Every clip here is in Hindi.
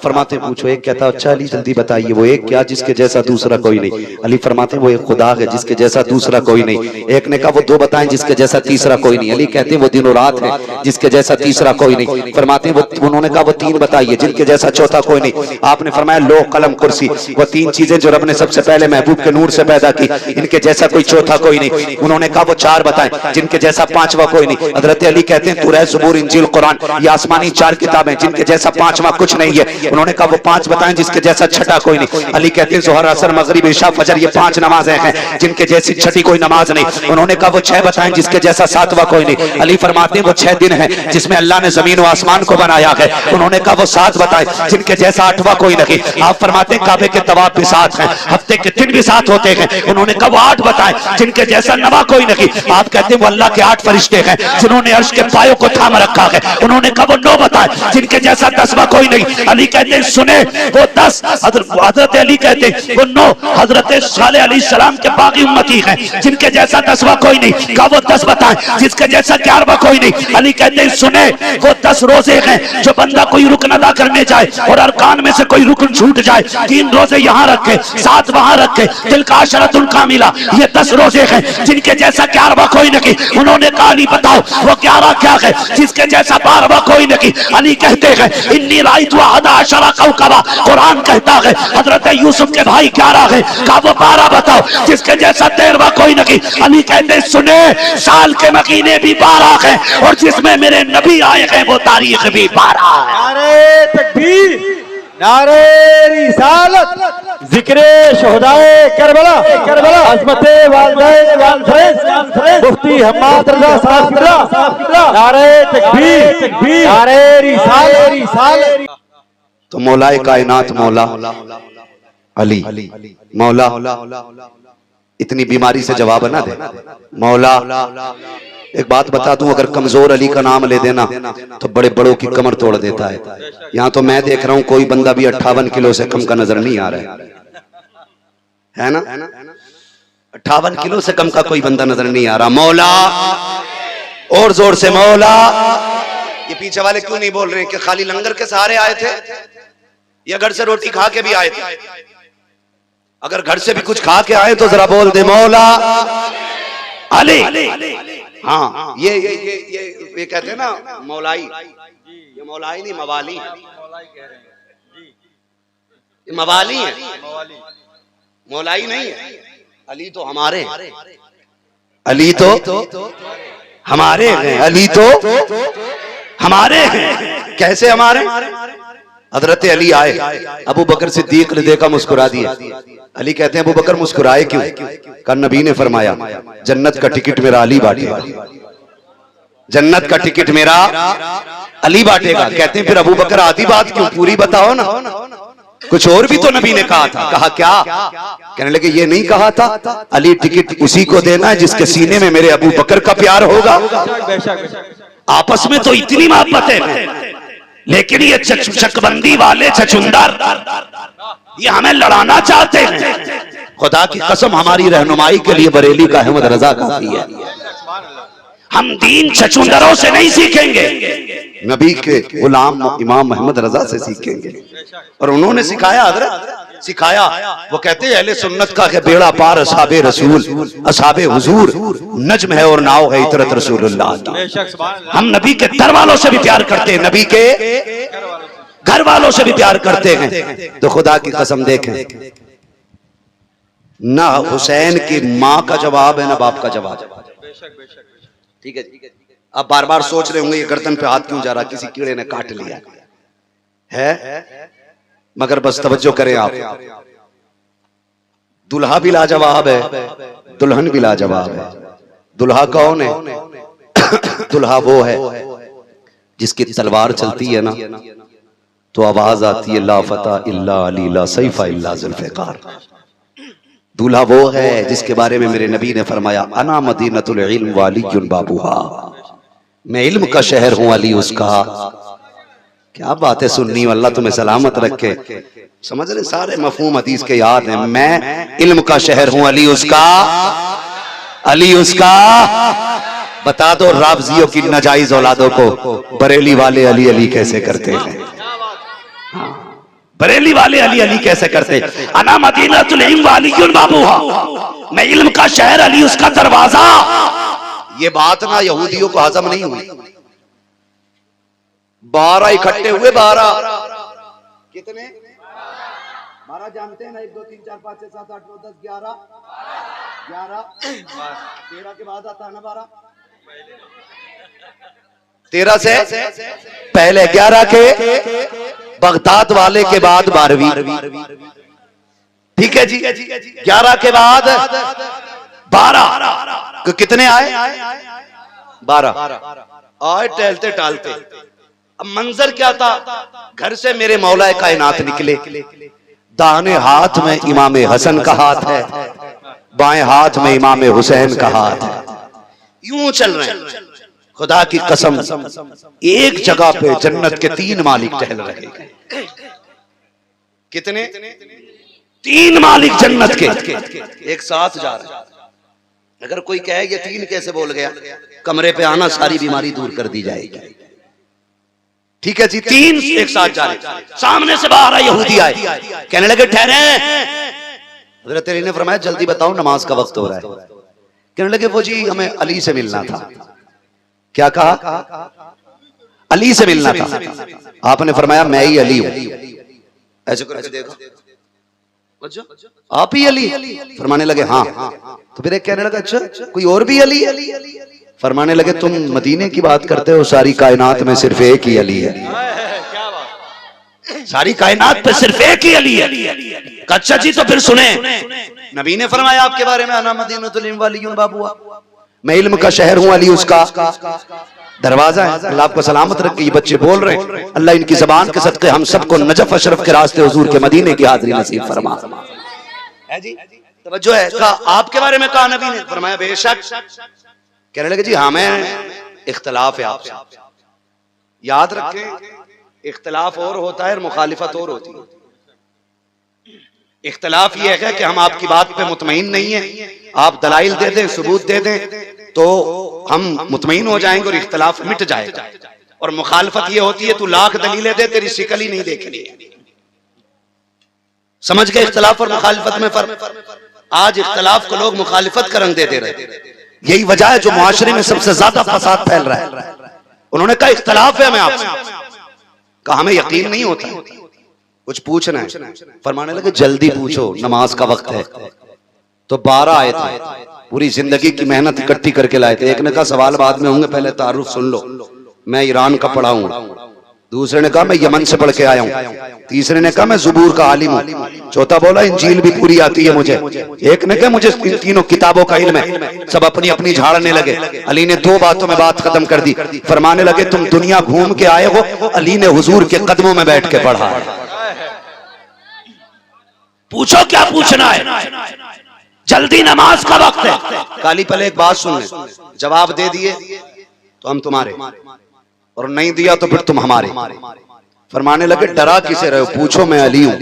फरमाते पूछो एक कहता अच्छा अली जल्दी बताइए वो एक क्या जिसके जैसा दूसरा कोई नहीं। अली फरमाते वो एक खुदा है जिसके जैसा दूसरा कोई नहीं। एक ने कहा वो दो बताएं जिसके जैसा तीसरा कोई नहीं। अली कहते हैं वो दिन और रात है जिसके जैसा तीसरा कोई नहीं। फरमाते हैं वो उन्होंने कहा वो तीन बताइए जिनके जैसा चौथा कोई नहीं। आपने फरमाया लो कलम कुर्सी, वो तीन चीजें जो रब ने सबसे पहले महबूब के नूर से पैदा की, इनके जैसा कोई चौथा कोई नहीं। उन्होंने कहा वो चार बताएं जिनके जैसा पांचवा कोई नहीं। हजरत अली कहते हैं तौरात ज़बूर इंजील कुरान ये आसमानी चार किताबें जिनके जैसा पांचवा कुछ नहीं है। उन्होंने कहा वो पांच बताएं जिसके जैसा छठा कोई नहीं। अली कहते हैं ज़ोहर असर मगरिब इशा फजर ये पांच नमाजें हैं जिनके जैसी छठी कोई नमाज नहीं। उन्होंने कहा वो छह बताएं जिसके जैसा सातवां कोई नहीं। अली फरमाते हैं वो 6 दिन है जिसमें अल्लाह ने जमीन और आसमान को बनाया है। उन्होंने कहा वो 7 बताएं जिनके जैसा आठवां कोई नहीं। आप फरमाते हैं काबे के तवाफ भी 7 हैं, हफ्ते के दिन भी 7 होते हैं। उन्होंने कहा वो 8 बताएं जिनके जैसा नवा कोई नहीं। आप कहते हैं वो अल्लाह के 8 फरिश्ते हैं जिन्होंने अर्श के पायों को थाम रखा है। उन्होंने कहा वो 9 बताएं जिनके जैसा 10वां कोई नहीं। अली कहते हैं सुने वो 10, हजरत अली कहते हैं वो 9 हजरत सालेह अलैहिस्सलाम के बाकी उम्मती हैं जिनके जैसा 10वां कोई नहीं। कहा वो 10 बताएं जिसके जैसा 11वां कोई नहीं। अली कहते हैं सुने वो 10 रोजे हैं जो बंदा कोई रुकन अदा करने जाए और अरकान में से कोई रुकन छूट जाए 3 रोजे यहाँ रखे 7 वहां रखे दिल का अशरतुल कामिला ये 10 रोजे हैं जिनके जैसा 11वां कोई नहीं। उन्होंने कहा अली बताओ वो 11 क्या है जिसके जैसा 12वां कोई नहीं। अली कहते हैं इन्नी राइतु अहदा अशरा कौकबा, कुरान कहता है हजरत यूसुफ के भाई 11 है। कहा वो 12 बताओ जिसके जैसा 13वां कोई नहीं। अली कहते हैं सुने साल के महीने भी 12 हैं और जिसमें मेरे नबी आए हैं वो तारीख भी 12 है। नारे तकबीर, नारे रिसालत, जिक्रे शुहदाए करबला, अज़मते वालिदैन वालिदैन, मुफ्ती हम्माद रज़ा साहब, नारे तकबीर, नारे रिसालत। तो मौलाए कायनात मौला अली, मौला इतनी बीमारी से जवाब ना दे मौला। एक बात बता दूं अगर कमजोर अली का नाम ले देना तो बड़े बड़ों की कमर तोड़ देता है। यहाँ तो मैं देख रहा हूं कोई बंदा भी 58 किलो से कम का नजर नहीं आ रहा है ना। 58 किलो से कम का कोई बंदा नजर नहीं आ रहा। मौला और जोर से मौला। ये पीछे वाले क्यों नहीं बोल रहे कि खाली लंगर के सहारे आए थे या घर से रोटी खा के भी आए थे? अगर घर से भी कुछ खा के आए तो जरा बोल दे मौला अली। हाँ ये कहते हैं ना मौलाई, ये मौलाई नहीं मवाली, ये मवाली है, मौलाई नहीं है। अली तो हमारे, अली तो हमारे हैं, अली तो हमारे हैं। कैसे हमारे? हजरत अली आए, अबू बकर सिद्दीक ने देखा मुस्कुरा दिया। अली कहते हैं अबू बकर मुस्कुराए क्यों? कहा नबी ने फरमाया जन्नत का टिकट मेरा अली बांटेगा, जन्नत का टिकट मेरा अली बांटेगा। कहते हैं फिर अबू बकर आधी बात क्यों, पूरी बताओ ना। कुछ और भी तो नबी ने कहा था। कहा क्या? कहने लगे ये नहीं कहा था अली टिकट उसी को देना है जिसके सीने में मेरे अबू बकर का प्यार होगा। आपस में तो इतनी मोहब्बत है, लेकिन ये चकबंदी वाले छछुंदर ये हमें लड़ाना चाहते हैं। खुदा की कसम हमारी रहनुमाई के लिए बरेली का अहमद रजा काफी है। हम दीन छछुंदरों से नहीं सीखेंगे, नबी के गुलाम इमाम अहमद रजा से सीखेंगे। और उन्होंने सिखाया, हजरत सिखाया। वो कहते हैं अहले सुन्नत का है बेड़ा पार असहाबे रसूल, असहाबे हुजूर नज्म है और नाव है इतरत रसूलुल्लाह। हम नबी के दर वालों से भी प्यार करते हैं, नबी के घर वालों से भी प्यार करते हैं। तो खुदा की कसम देखें ना हुसैन की माँ का जवाब है ना बाप का जवाब। ठीक है, आप बार बार सोच रहे होंगे ये गर्दन पे हाथ क्यों जा रहा, किसी कीड़े ने काट लिया है। मगर बस तवज्जो करें आप, दुल्हा भी लाजवाब है, दुल्हन भी लाजवाब है। दुल्हा कौन है? दुल्हा वो है जिसकी तलवार चलती है ना तो आवाज आती है ला फता इल्ला अली ला सैफा इल्ला जुल्फ़िकार। दूल्हा वो है जिसके बारे में मेरे नबी ने फरमाया अना मदीनतुल इल्म वालियुन बाबूहा, मैं इल्म का शहर हूं अली उसका। क्या बात है सुन्नी, अल्लाह तुम्हें सलामत रखे। समझ रहे सारे मफहूम हदीस के याद हैं। मैं इल्म का शहर हूं अली उसका, अली उसका। बता दो रावजियों की नाजायज औलादों को बरेली वाले अली अली कैसे करते हैं। बरेली वाले अली अली कैसे करते? अना मदीनतुल इल्म व अलीयुन बाबूहा, मैं इल्म का शहर, अली उसका दरवाजा। ये बात ना यहूदियों को हजम नहीं हुई। 12 इकट्ठे हुए, 12 कितने? 12 जानते हैं ना, 1 2 3 4 5 6 7 8 9 10 11 11 13 के बाद आता है ना 12, 13 से पहले 11 के बगदाद वाले के बाद 12वीं, ठीक है जी। 11 के बाद 12 तो कितने आए? 12 आए टहलते टालते। अब मंजर क्या था? घर से मेरे मौला कायनात निकले, दाहिने हाथ में इमाम हसन का हाथ है, बाएं हाथ में इमाम हुसैन का हाथ है, यूं चल रहे हैं। खुदा की कसम, एक जगह पे जन्नत के 3 मालिक टहल रहे हैं। कितने? 3 मालिक जन्नत के एक साथ जा रहे हैं। अगर कोई कहे ये 3 कैसे बोल गया, कमरे पे आना, सारी बीमारी दूर कर दी जाएगी। ठीक है जी, 3 एक साथ जा रहे। सामने से 12 यहूदी आए, कहने लगे ठहरे। हज़रत अली ने फरमाया जल्दी बताओ, नमाज का वक्त हो रहा है। कहने लगे वो जी हमें अली से मिलना था। क्या कहा? अली से मिलना था। आपने फरमाया मैं ही अली हूं। ऐसे करके देखो, आप ही अली? फरमाने लगे हाँ। तो फिर एक कहने लगा अच्छा कोई और भी अली? फरमाने लगे तुम मदीने की बात करते हो, सारी कायनात में सिर्फ एक ही अली है। सारी कायनात पे सिर्फ एक ही अली है। अच्छा जी तो फिर सुने, नबी ने फरमाया आपके बारे में, अना मदीनतुल इल्म व अलीयुन बाबूहा, मैं इल्म का शहर हूं, अली उसका दरवाजा है। अल्लाह आपको सलामत रखे। ये बच्चे बोल रहे हैं, अल्लाह इनकी जबान के सदके हम सबको नजफ अशरफ के रास्ते हुजूर के मदीने की हाजिरी नसीब फरमा। है जी, तवज्जो है। कहा आपके बारे में कहा नबी ने? फरमाया बेशक। कहने लगे जी हमें इख्तलाफ है आपसे। याद रखें, इख्तलाफ और होता है और मुखालिफत और होती है। इख्तलाफ ये है कि हम आपकी बात पे मुतमईन नहीं है, आप दलाइल दे दें, सबूत दे दें तो हम मुतमईन हो जाएंगे और इख्तलाफ मिट जाएगा। और मुखालफत ये होती है तू लाख दलीलें दे, तेरी शिकल ही नहीं देखनी। समझ गए इख्तलाफ और मुखालफत में फर्क? आज इख्तलाफ को लोग मुखालिफत का रंग दे दे रहे। यही वजह है जो मुआशरे में सबसे ज्यादा फसाद फैल रहा है। उन्होंने कहा इख्तलाफ है हमें आपसे, कहा हमें यकीन नहीं होता, कुछ पूछना है। फरमाने लगे जल्दी पूछो, नमाज का वक्त है। तो 12 आए थे, पूरी जिंदगी की मेहनत इकट्ठी करके लाए थे। एक ने कहा सवाल बाद में होंगे, पहले तारुफ सुन लो, मैं ईरान का पढ़ा हूं। दूसरे ने कहा मैं यमन से पढ़ के आया हूं। तीसरे ने कहा मैं ज़ुबूर का आलिम हूं। चौथा बोला इंजील भी पूरी आती है मुझे। एक ने कहा मुझे इन तीनों किताबों का इल्म है। सब अपनी अपनी झाड़ने लगे। अली ने 2 बातों में बात खत्म कर दी। फरमाने लगे तुम दुनिया घूम के आए हो, अली ने हुजूर के कदमों में बैठ के पढ़ा है। पूछो क्या पूछना है, जल्दी नमाज का वक्त है। काली पहले एक बात सुन ले, जवाब दे दिए तो हम तुम्हारे, और नहीं दिया तो फिर तुम हमारे। फरमाने लगे डरा किसे रहे हो, पूछो मैं अली हूं,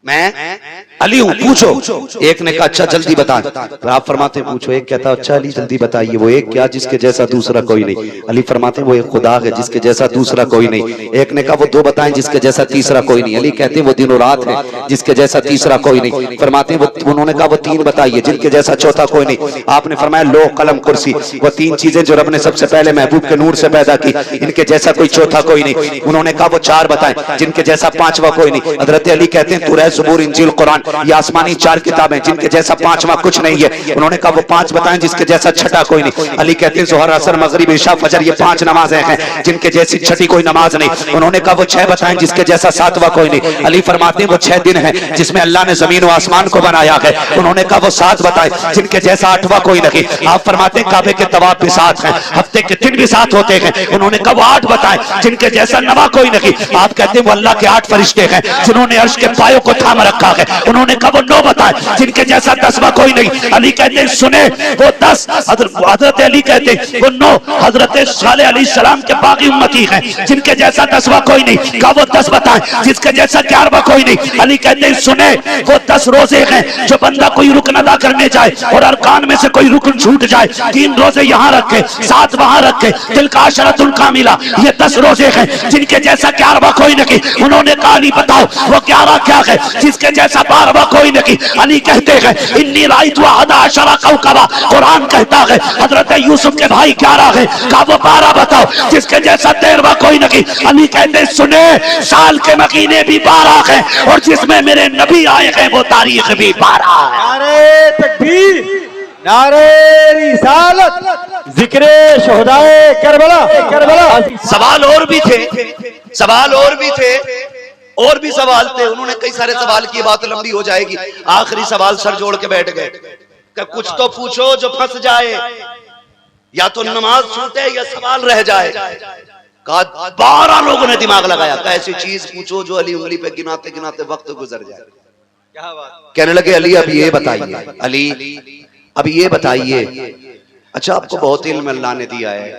मैं अली हूं, पूछो। एक ने कहा अच्छा जल्दी बता। तो आप फरमाते पूछो। एक कहता अच्छा अली जल्दी बताइए, वो एक क्या जिसके जैसा दूसरा कोई नहीं। अली फरमाते वो एक खुदा है जिसके जैसा दूसरा कोई नहीं। एक ने कहा वो 2 बताएं जिसके जैसा तीसरा कोई नहीं। अली कहते वो दिन और रात है जिसके जैसा तीसरा कोई नहीं। फरमाते वो, उन्होंने कहा वो 3 बताइए जिनके जैसा चौथा कोई नहीं। आपने फरमाया लो कलम कुर्सी, वो 3 चीजें जो रब ने सबसे पहले महबूब के नूर से पैदा की, इनके जैसा कोई चौथा कोई नहीं। उन्होंने कहा वो 4 बताएं जिनके जैसा 5वां कोई नहीं। हजरत अली कहते हैं तौरात, ज़बूर, इंजील, कुरान, ये आसमानी 4 किताबें जिनके जैसा 5वां कुछ नहीं है। उन्होंने कहा वो 5 बताएं जिसके जैसा छठा कोई नहीं। अली कहते हैं ज़ोहर, असर, मगरिब, इशा, फजर, ये 5 नमाजें हैं जिनके जैसी छठी कोई नमाज नहीं। उन्होंने कहा वो 6 बताएं जिसके जैसा 7वां कोई नहीं। अली फरमाते हैं वो 6 दिन है जिसमें अल्लाह ने जमीन और आसमान को बनाया है। उन्होंने कहा वो 7 बताएं जिनके जैसा 8वां कोई नहीं। आप फरमाते हैं काबे के तवाफ भी 7 हैं, हफ्ते के दिन भी 7 होते हैं। उन्होंने कहा वो 8 बताएं जिनके जैसा 9वां कोई नहीं। आप कहते हैं वो अल्लाह के 8 फरिश्ते हैं जिन्होंने अर्श के पायों को थाम रखा है। उन्होंने कहा वो 9 बताए जिनके जैसा 10वां कोई नहीं। अली कहते हैं सुने वो 10, हजरत अली कहते हैं वो 9 हजरत सालेह अलैहिस्सलाम के बागी उम्मती हैं जिनके जैसा 10वां कोई नहीं। कहा वो 10 बताए जिसके जैसा 11वां कोई नहीं। अली कहते हैं सुने वो 10 रोजे हैं जो बंदा कोई रुकन अदा करने जाए और अरकान में से कोई रुकन छूट जाए, 3 रोजे यहाँ रखे 7 वहां रखे, दिल का अशरतुल कामिला, ये 10 रोजे हैं जिनके जैसा 11वां कोई नहीं। उन्होंने कहा अली बताओ वो 11 क्या है जिसके जैसा 12वां कोई नहीं। अली कहते हैं इन्नी राइतु अहदा अशरा कौकबा, कुरान कहता है हजरत यूसुफ के भाई 11 है। कहा वो 12 बताओ जिसके जैसा 13वां कोई नहीं। अली कहते सुने साल के महीने भी 12 है और जिसमें मेरे नबी आए हैं वो तारीख भी 12 है। नारे तकबीर, नारे रिसालत, जिक्रे शोहदाए करबला। सवाल और भी थे, सवाल और भी थे, और भी सवाल थे। उन्होंने कई सारे सवाल की, बात लंबी हो जाएगी। आखिरी सवाल सर जोड़ के बैठ गए कि कुछ तो पूछो जो फंस जाए, या तो नमाज छूटे या सवाल रह जाए। कहा 12 लोगों ने दिमाग लगाया, ऐसी चीज पूछो जो अली उंगली पे गिनाते गिनाते वक्त गुजर जाए। कहने लगे अली अब ये बताइए, अली अब ये बताइए, अच्छा आपको बहुत इल्म अल्लाह ने दिया है,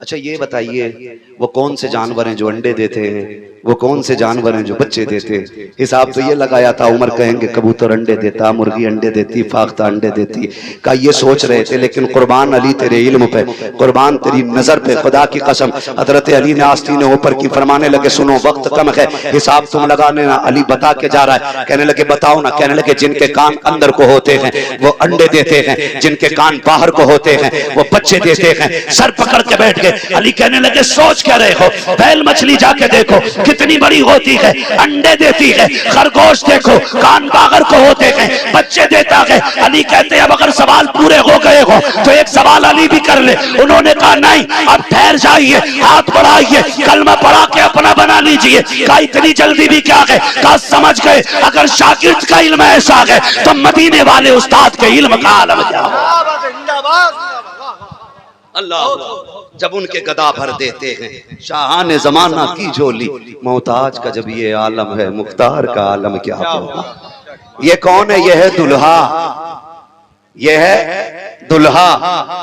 अच्छा ये बताइए वो कौन से जानवर हैं जो अंडे देते हैं, वो कौन से जानवर हैं जो बच्चे देते हैं। हिसाब तो ये लगाया था, उमर कहेंगे कबूतर अंडे देता, मुर्गी अंडे देती, फाख्ता अंडे देती। का ये सोच रहे थे, लेकिन कुर्बान अली तेरे इल्म पे, कुर्बान तेरी नजर पे, खुदा की कसम हजरत अली ने आस्तीने ऊपर की फरमाने लगे सुनो वक्त कम है, हिसाब तुम लगाने ना। अली बता के जा रहा है, कहने लगे बताओ ना। कहने लगे जिनके कान अंदर को होते हैं वो अंडे देते हैं, जिनके कान बाहर को होते हैं वो बच्चे देते हैं। सर पकड़ के बैठ गए। अली कहने लगे सोच क्या रहे हो, बैल मछली जाके देखो कितनी बड़ी होती है, अंडे देती है। खरगोश देखो कान बागर को होते हैं, बच्चे देता है। अली कहते हैं अब अगर सवाल पूरे हो गए हो तो एक सवाल अली भी कर ले। उन्होंने कहा नहीं, अब ठहर जाइए, हाथ बढ़ाइए, कलमा पढ़ा के अपना बना लीजिए। कहा इतनी जल्दी भी क्या है। कहा समझ गए अगर शागिर्द का इल्म ऐसा है तो मदीने वाले उस्ताद के इल्म का आलम क्या हो। अल्लाह जब उनके गदा भर देते हैं शाहाने जमाना की झोली, मोहताज का जब ये आलम है मुख्तार का आलम क्या होगा। ये कौन है, ये है दुल्हा, ये है दुल्हा।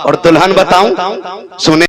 और दुल्हन बताऊं सुने